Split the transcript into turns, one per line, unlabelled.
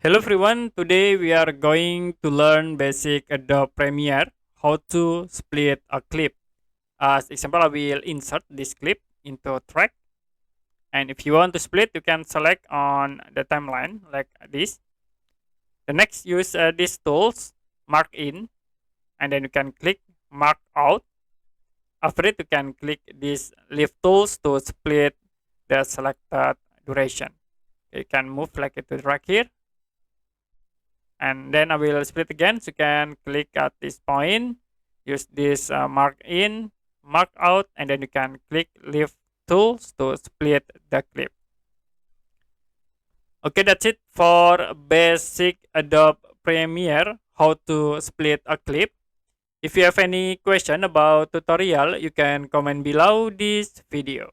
Hello everyone, today we are going to learn basic Adobe Premiere, how to split a clip. As example, I will insert this clip into a track, and if you want to split, you can select on the timeline like this. The next, use these tools, mark in, and then you can click mark out. After it, you can click these leave tools to split the selected duration. You can move like it to the right here, and then I will split again. So you can click at this point, use this mark in, mark out, and then you can click leave tools to split the clip. Okay, that's it for basic Adobe Premiere, how to split a clip. If you have any question about tutorial, you can comment below this video.